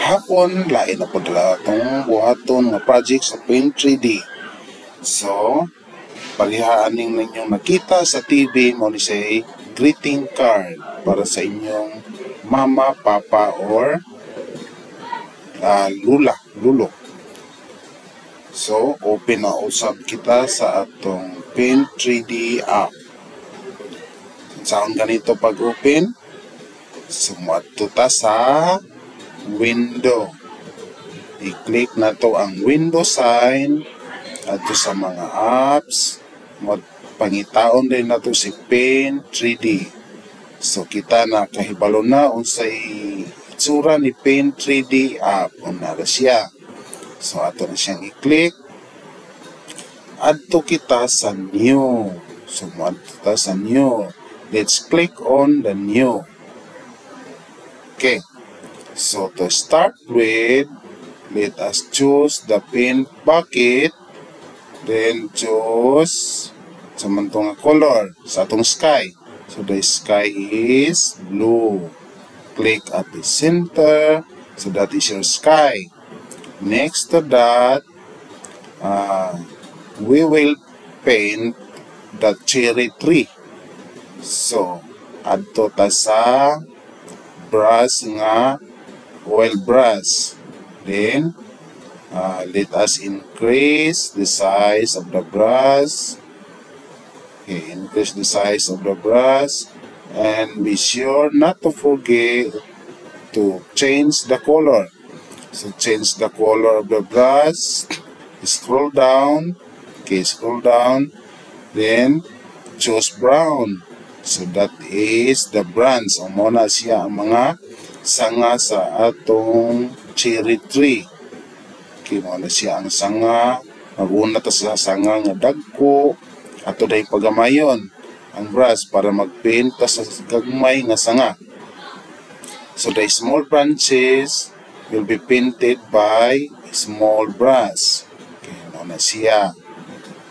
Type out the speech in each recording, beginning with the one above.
Hapon, lain na po dala itong buhaton nga project sa Paint 3D. So, palihaaning ninyong nakita sa TV mo ni say greeting card para sa inyong mama, papa, or lulo. So, open na usab kita sa atong Paint 3D app. Saan ganito pag-open? Sumadto ta sa window. I-click na to ang window sign at sa mga apps. Pangitaon din na to si Paint 3D. So kita na kahibalo na unsay itsura ni Paint 3D app. Unara siya. So ato na siyang i-click. Adto kita sa new. So adto ta sa new. Let's click on the new. Okay. So to start with, let us choose the paint bucket. Then choose samantong color sa atong sky. So the sky is blue. Click at the center. So that is your sky. Next to that, we will paint the cherry tree. So adto ta sa brush nga oil brush. Then let us increase the size of the brush. Okay, increase the size of the brush and be sure not to forget to change the color. So change the color of the brush. Scroll down. Okay, scroll down. Then choose brown. So that is the branch. O muna siya ang mga sanga sa atong cherry tree. Okay, muna siya ang sanga. Mag-una ta sa sanga nga dagko. Ato dahi pagamayon ang brush para mag-paint ta sa gagmay nga sanga. So the small branches will be painted by small brush. Okay, muna siya.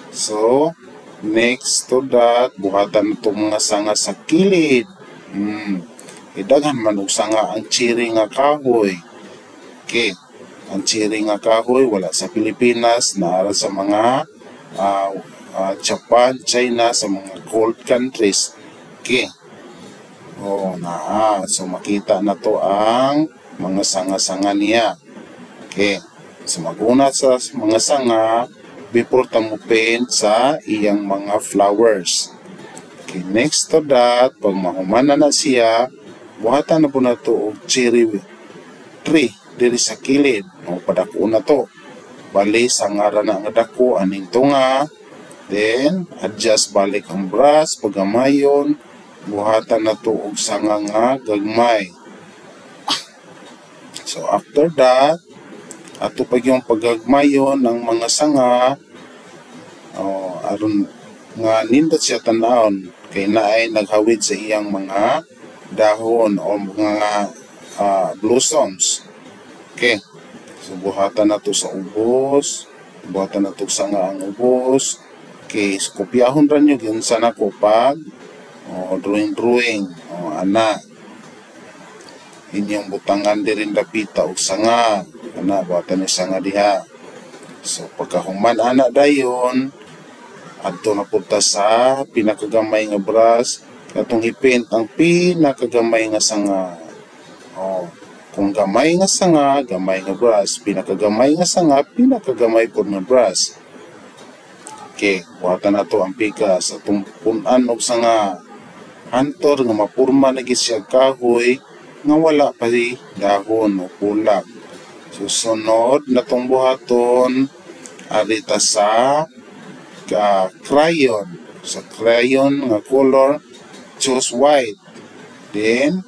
So next to that, buhatan itong mga sanga sa kilid. Idaghan man og sanga ang cherry nga kahoy. Okay. Ang cherry nga kahoy wala sa Pilipinas, naara sa mga Japan, China, sa mga cold countries. Okay. So makita na to ang mga sanga-sanga niya. Okay. So maguna sa mga sanga before tamo paint sa iyang mga flowers. Okay, next to that, pag mahumana na siya, buhatan na po na to og cherry tree diri sa kilid. Padako na to. Bali, sangara na nga dako, aning tunga. Then, adjust balik ang brush, pagamayon, buhatan na to og sanga nga gagmay. So, after that, ato pag yung pagagmayon ng mga sanga, aron nga nindot siya tanawon kay naay naghawid sa iyang mga dahon o mga blossoms. Okay. So buhatan na to sa ubos, buhatan na to sanga ang ubos. Okay, so kopyahon ra nyo yun sana ko pag drawing ana inyong butangan dirin dapita og sanga ana buhatan ni sanga diha. So pagkahuman ana dayon adto na punta sa pinakagamay nga brush katong i-paint ang pinakagamay nga sanga. Kung gamay nga sanga, gamay nga brush. Pinakagamay nga sanga, pinakagamay po nga brush. Okay, buhatan na to ang pikas atong punan og sanga. Hantor nga mapurma na gid siya kahoy nga wala pa di dahon o pulak. Susunod na tong buhaton arita sa crayon. Sa crayon nga color, choose white. Then,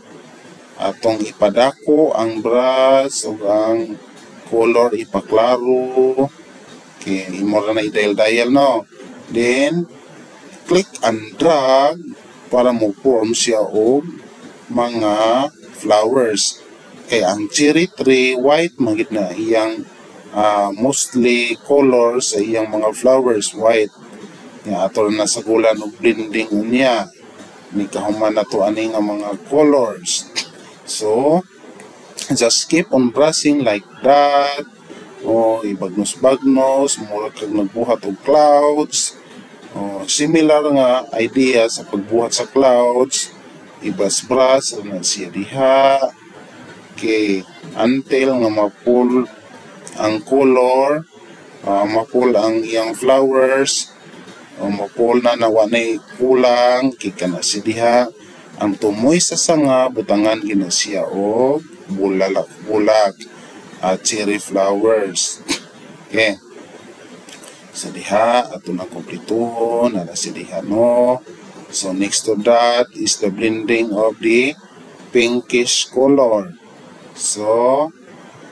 atong ipadako ang brush o ang color ipaklaro. Okay, imo ra na i-dial no. Then, click and drag para mo form siya og mga flowers. Kaya ang cherry tree, white magit na iyang mostly colors sa iyang mga flowers, white. Ato na sa gulan og blending niya. Ni kahuman na to ani nga mga colors. So, Just keep on brushing like that. O ibagnos-bagnos, mura kag nagbuhat og clouds. O similar nga idea sa pagbuhat sa clouds. Ibras-bras na siya diha. Okay, until nga mapul ang color, mapul ang iyang flowers, o mapul na nawanay kulang, kika na siya diha. Ang tumoy sa sanga, butangan gina siya o bulag at cherry flowers. Okay. Sa diha, ato na kumplituhon, ala si diha, no? So, next to that is the blending of the pinkish color. So,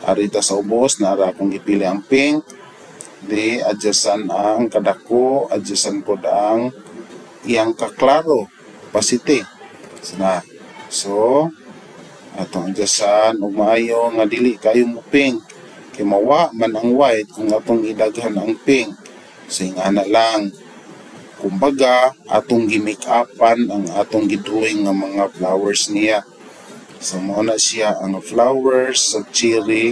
arita sa ubos, naara akong ipili ang pink. Di, adjustan ang kadako, adjustan po ang iyang kaklaro, opacity. So, atong adjustan, ug maayo nga dili kayo mo pink. Kay mawa man ang white kung atong idaghan ang pink. So, ingana lang. Kumbaga, atong gimake-upan ang atong gidrawing nga mga flowers niya. So, muna siya ang flowers sa cherry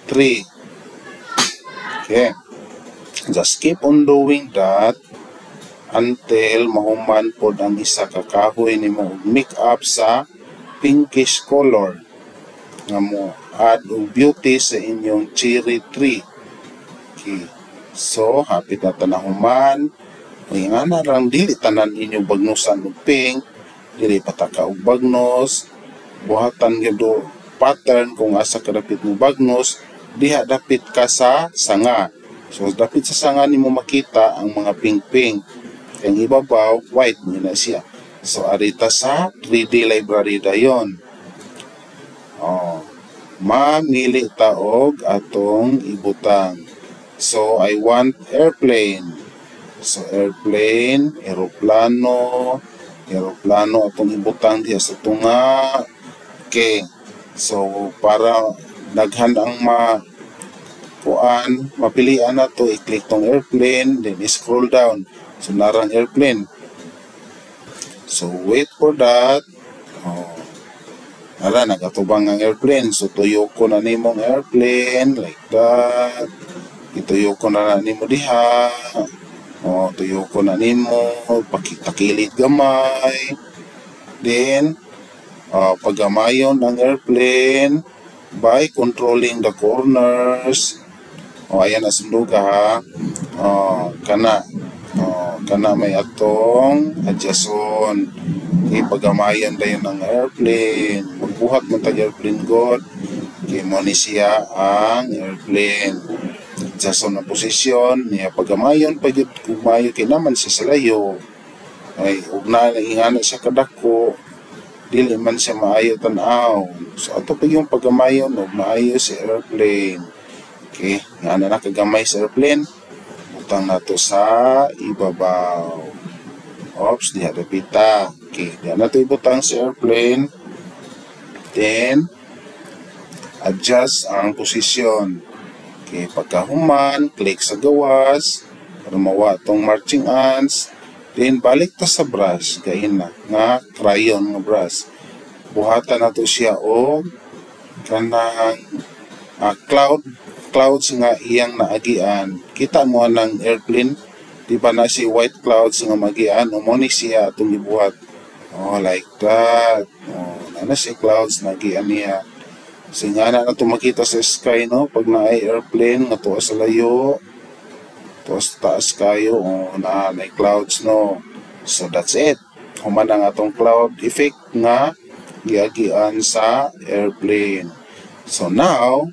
tree. Okay. Just keep on doing that until mahuman po ang isa kakahoy ni mo make up sa pinkish color nga mo add beauty sa inyong cherry tree. Okay. So, hapit na tanahuman. Nga na lang, dili tanan inyong bagnosan og pink, dili pataka og bagnos, buhatan gyud pattern kung asa kadapit mo bagnos, diha dapit ka sa sanga. So, dapit sa sanga nimo makita ang mga pink-pink. Ang ibabaw, white na siya. So, arita sa 3D library dayon. Mamili taog atong ibutang. So, I want airplane. So, airplane, aeroplano atong ibutang diya sa tunga. Okay. So, para daghan ang mapilian na to, i-click tong airplane, then scroll down. So, narang airplane. So, wait for that. Nagatubang ang airplane. So, tuyo ko na nimong airplane, like that. Ituyo ko na nimo diha. Tuyo ko na nimo, pakitakilid gamay. Then, paggamayon ang airplane by controlling the corners. Ayan na sunduga ha. Kana may atong adjuston. Pagamayan dayon ang airplane. Magbuhat mo tag airplane god. Mo ni siya ang airplane. Adjuston na posisyon. Niya pagamayon pagid kumayo kinaman siya sa layo. Ay ugna ingana siya kadako. Dili man siya maayo tan-aw. So ato pag yung pagamayon og maayo si airplane. Okay, nga na nakagamay sa airplane. Butang nato sa ibabaw. Oops, diha dapita. Okay, diha nato ibutang sa airplane. Then, adjust ang posisyon. Okay, pagkahuman, click sa gawas. Para mawa itong marching ants. Then, balik ta sa brush. Gahin na, nga crayon nga brush. Buhatan nato siya o kanang clouds nga iyang naagian. Kita mo ng airplane, di ba na si white clouds nga magian, umoni siya atong gibuhat. Like that. Na si clouds nagian niya. So nga na ito makita sa sky, no? Pag na ay airplane, nga tuwa sa layo, tuwa sa taas kayo, na clouds, no? So that's it. Human ang atong cloud effect nga giagian sa airplane. So now,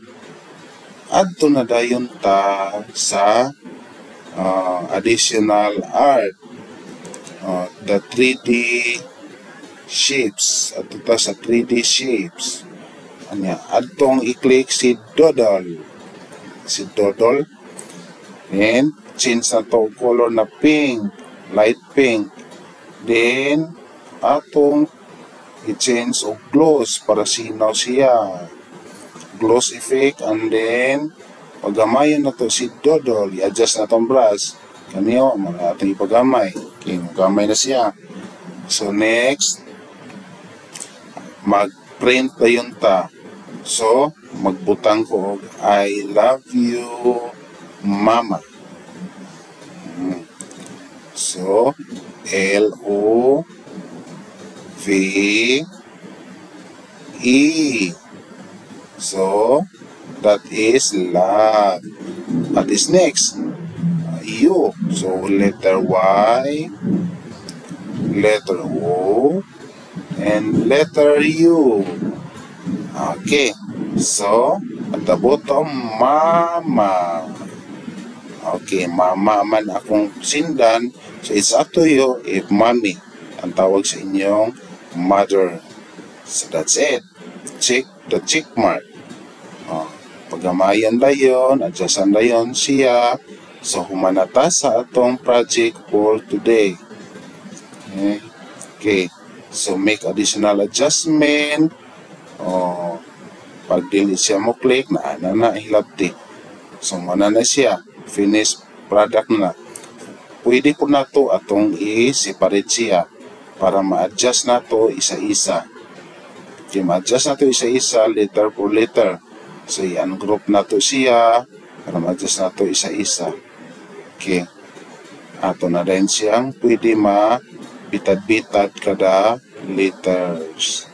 adto na dayon ta sa additional art, the 3D shapes. Adto ta sa 3D shapes. Adtong i-click si Doodle, and change na to color na pink, light pink. Then atong i-change og gloss para sinaw siya, gloss effect. And then pagamayon na to si Doodle, i-adjust na tong brush kaniyo, mga atong ipagamay. Okay, magamay na siya. So next, mag-print dayon ta. So, magbutang ko og I love you, mama. So, L-O-V-E. So, that is love. What is next? U. So, letter Y, letter O, and letter U. Okay. So, at the bottom, mama. Okay, mama man akong sindan. So, it's up to you if mommy ang tawag sa inyong mother. So, that's it. Check the check mark. Pagamayan dayon, adjustan dayon siya. So, humanata sa atong project for today. Okay. So, make additional adjustment. Pag dili siya mo click, na hilabti. So, muna na siya. Finished product na. Pwede po na to atong i-separate siya para ma-adjust na to isa-isa. Okay, ma-adjust na to isa-isa, letter for letter. So, i-ungroup na to siya para ma-adjust na to isa-isa. Okay. Ato na rin siyang pwede ma-bitad-bitad kada letters.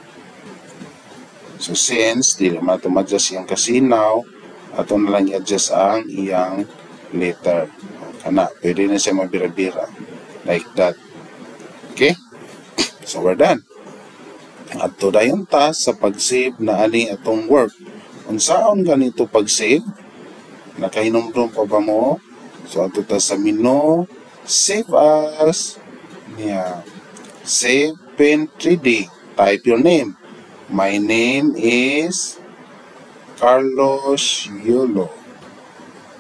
So, since di naman ito ma-adjust yung kasinaw, ato na lang i-adjust ang iyang letter. Kana, pwede na siya mabira-bira. Like that. Okay? So, we're done. At to dayon ta sa pag-save na ani atong work. Unsaon ganito pag-save? Nakahinomdom pa ba mo? So, ato ta sa menu, save as. Yeah. Save Pen 3D. Type your name. My name is Carlos Yulo.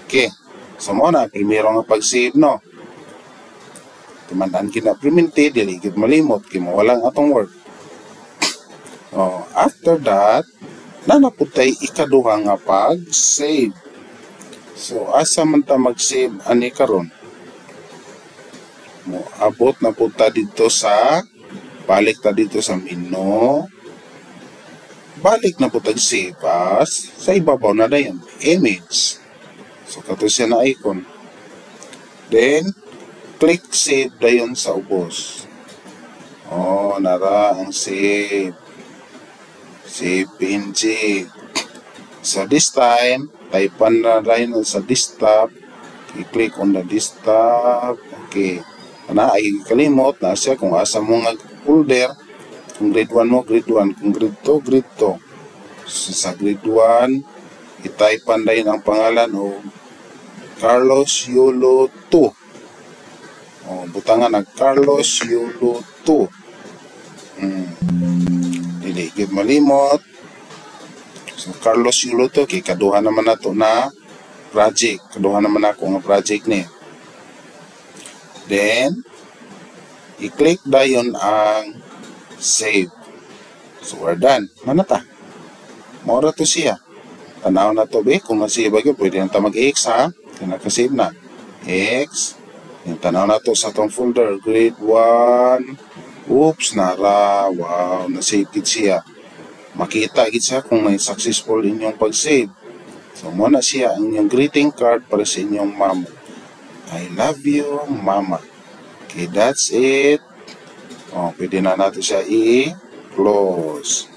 Okay. So, muna, primero nga pag-save, no? Tumandaan kina-priminti, diligid malimot, kimawalang atong work. After that, nanaputay ikaduha nga pag-save. So, asa man ta mag-save ani karon? Abot na po ta dito sa, balik ta dito sa menu. Balik na po tag-save as, sa ibabaw na dayon, image. So, kato siya na icon. Then, click save dayon sa ubos. Nara ang save. Save PNG. So, this time, typean na dayon sa desktop. I-click on the desktop. Okay. Ay kalimot na siya kung asa mo nga folder. Kung grade 1 mo, grade 1. Kung grade 2, grade 2. So, sa grade 1, i-typean dayon ang pangalan o Carlos Yulo 2. Butangan na Carlos Yulo 2. Diligid malimot. So, Carlos Yulo 2, kay kaduha naman na to na project. Kaduha naman ako nga project ni. Then, i-click dayon ang save. So, we're done. Manata. Maura to siya. Tanaw na to, be. Kung masave agad, pwede na ta mag-X, ha? Kaya nakasave na. X. Yung tanaw na to sa itong folder. Grade 1. Oops, nara. Wow, nasave it siya. Makita it siya kung may successful inyong pag-save. So, muna siya ang inyong greeting card para sa inyong mama. I love you, mama. Okay, that's it. Pwede na natin siya i-close.